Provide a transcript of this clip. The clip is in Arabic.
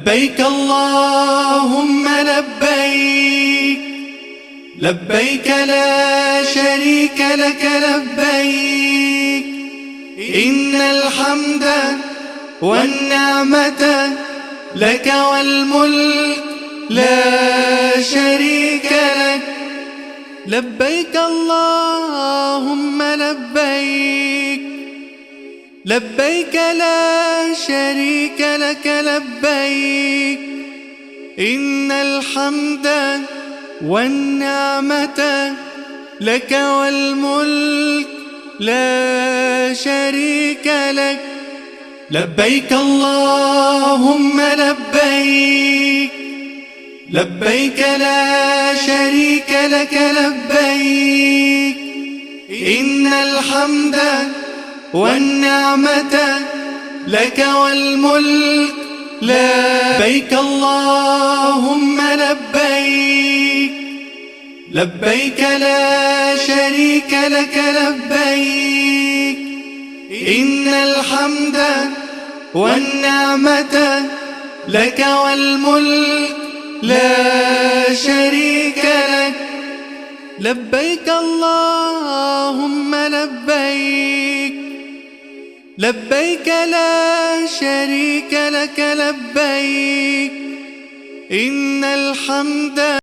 لبيك اللهم لبيك، لبيك لا شريك لك لبيك، إن الحمد والنعمة لك والملك لا شريك لك. لبيك اللهم لبيك، لبيك لا شريك لك لبيك، إن الحمد والنعمة لك والملك لا شريك لك. لبيك اللهم لبيك، لبيك لا شريك لك لبيك، إن الحمد والنعمة لك والملك لا. لبيك اللهم لبيك، لبيك لا شريك لك لبيك، إن الحمد والنعمة لك والملك لا شريك لك. لبيك اللهم لبيك، لبيك لا شريك لك لبيك، إن الحمد